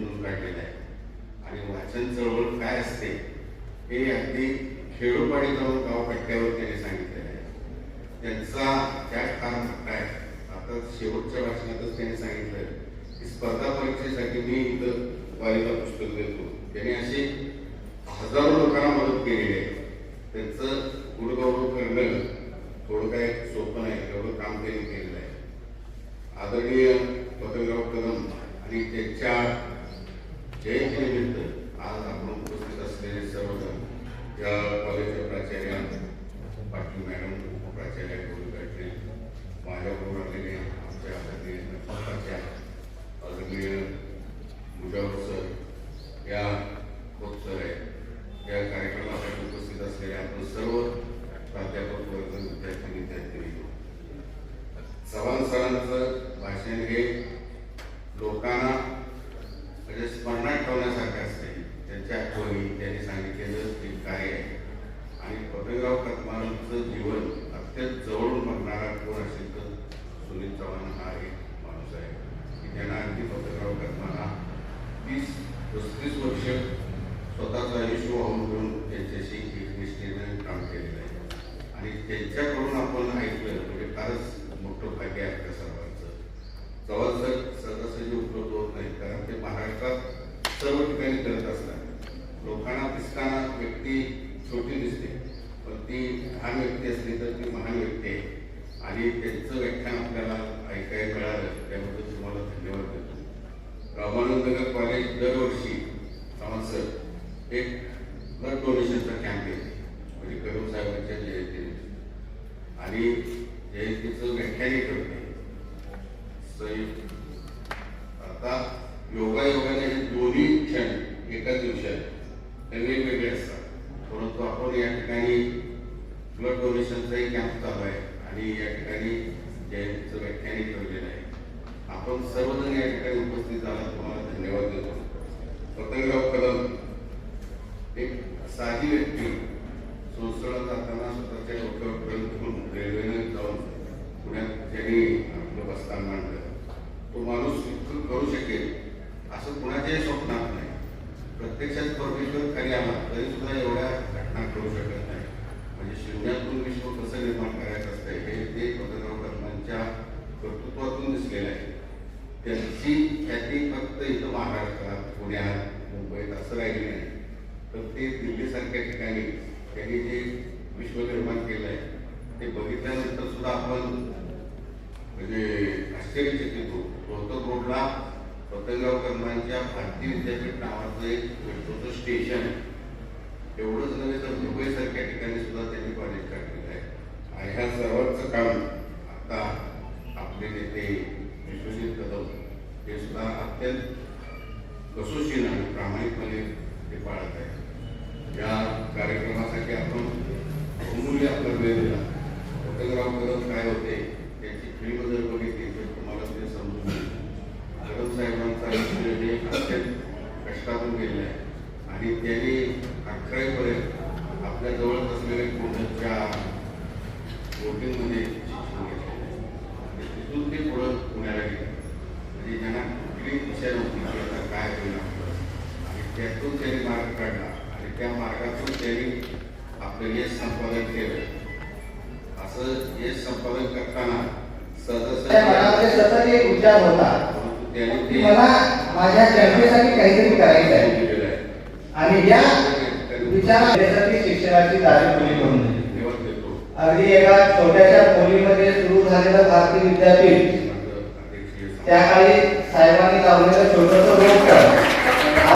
शोधून काढलेलं आहे. आणि वाचन चळवळ काय असते हे अगदी खेडोपाडी जाऊन गावपट्ट्यावर त्यांनी सांगितलेलं आहे. त्यांचा त्याग फार मोठा आहे. आता शेवटच्या भाषणातच त्यांनी सांगितलं की स्पर्धा परीक्षेसाठी मी इथं वारीला पुस्तक देतो. त्यांनी असे हजारो लोकांना मदत केलेली आहे. त्यांचं गुणगौरव करणं थोडं काय सोपं नाही, एवढं काम त्यांनी केलेलं आहे. आदरणीय पतंगराव कदम आणि त्यांच्या जयंतीनिमित्त आज आपण उपस्थित असलेले सर्वजण, या कॉलेजच्या प्राचार्य पाटील मॅडम, प्राचार्य गोलगडे, माझ्याबरोबर आलेले आमच्या आदरणीय आदरणीय मुजावर सर, या खोत सर आहे, या कार्यक्रमासाठी उपस्थित असलेले आपण सर्व प्राध्यापक वर्ग, विद्यार्थी विद्यार्थी. चव्हाण सरांचं भाषण हे लोकांना म्हणजे स्मरणात ठेवण्यासारखं असते. त्यांच्या आठवणी, त्यांनी सांगितलेलं ते काय आहे. आणि पतंगराव कदमांचं जीवन अत्यंत जवळून बघणारा कोण असेल तर सुनील चव्हाण हा एक माणूस आहे की त्यांना अगदी पतंगराव कदमांना 30-35 वर्ष स्वतःचं आयुष्य वाहून घेऊन त्यांच्याशी एकनिष्ठेनं काम केलेलं आहे. आणि त्यांच्याकडून आपण ऐकलं म्हणजे फारच मोठं भाग्य आहे आपल्या सर्वांचं. चव्हाण सर सहजासहजी उपलब्ध होत नाही, कारण ते महाराष्ट्रात सर्व ठिकाणी करत असतात. लोकांना दिसताना व्यक्ती छोटी दिसते, पण ती लहान व्यक्ती असली तर ती महान व्यक्ती आहे. आणि त्यांचं व्याख्यान आपल्याला ऐकायला मिळालं त्याबद्दल तुम्हाला धन्यवाद देतो. रामानंदनगर कॉलेज दरवर्षी चव्हाण सर एक ब्लड डोनेशनचा कॅम्प येते, म्हणजे कदम साहेबांच्या जयंती आणि जयंतीचं व्याख्यानही करते. आता योगायोगाने हे दोन्ही क्षण एकाच दिवसात हे वेगवेगळे असतात, परंतु आपण या ठिकाणी ब्लड डोनेशनचाही कॅम्प चालू आहे आणि या ठिकाणी जयंतीचं व्याख्यानही ठेवलेलं आहे. आपण सर्वजण या ठिकाणी उपस्थित झाला तुम्हाला धन्यवाद देतो. पतंगराव कदम एक साधी व्यक्ती, संस्थळा जाताना स्वतःच्या डोक्यावर रेल्वेने जाऊन पुण्यात त्यांनी आपलं बस्तान मांडलं. तो माणूस इतकं करू शकेल असं कुणाच्याही स्वप्नात नाही. प्रत्यक्षात परमेश्वर खाली आला तरी सुद्धा एवढ्या घटना करू शकत नाही. म्हणजे शून्यातून विश्व कसं निर्माण करायचं असतं हे ते पतंगराव कदमांच्या कर्तृत्वातून दिसलेलं आहे. त्यांची ख्याती फक्त इथं महाराष्ट्रात, पुण्यात, मुंबईत असं राहिली नाही, तर ते दिल्लीसारख्या ठिकाणी त्यांनी जे विश्व निर्माण केलं आहे ते बघितल्यानंतर सुद्धा आपण म्हणजे आश्चर्यचकित होतो. रोहतक रोडला पतंगराव कदमांच्या भारतीय विद्यापीठ नावाचं एक मेट्रोचं स्टेशन आहे. एवढंच नव्हे तर मुंबईसारख्या ठिकाणी सुद्धा त्यांनी कॉलेज काढलेलं आहे. आणि ह्या सर्वांचं काम आता आपले नेते विश्वजित कदम हे सुद्धा अत्यंत कसोशीने आणि प्रामाणिकपणे ते पाळत आहे. या कार्यक्रमासाठी आपण बहुमूल्य आपला वेळ दिला. पतंगराव कदम काय होते त्याची फिल्म जर बघितली तर तुम्हाला ते समजून येईल. कदम साहेबांचं आयुष्य हे अत्यंत कष्टातून गेलेलं आहे आणि त्यांनी अखेरपर्यंत आपल्या जवळच असलेल्या पुण्याच्या वोटिंगमध्ये शिक्षण घेतलेलं आहे. आणि तिथून ते पुढं पुण्याला गेले. म्हणजे ज्यांना कुठली दिशा नव्हती की आता काय होईल आपलं, आणि त्यातून त्यांनी मार्ग काढला आणि त्या मार्गातून त्यांनी आपलं यश संपादन केलं. असं यश संपादन करताना सतत एक विचार होता की मला माझ्या जनतेसाठी काहीतरी करायचं आहे आणि या विचारासाठी शिक्षणाची दारी करून दिली. अगदी एका छोट्याशा खोलीमध्ये सुरू झालेलं भारतीय विद्यापीठ त्या काळी साहेबांनी लावलेलं छोटंसं रोपटं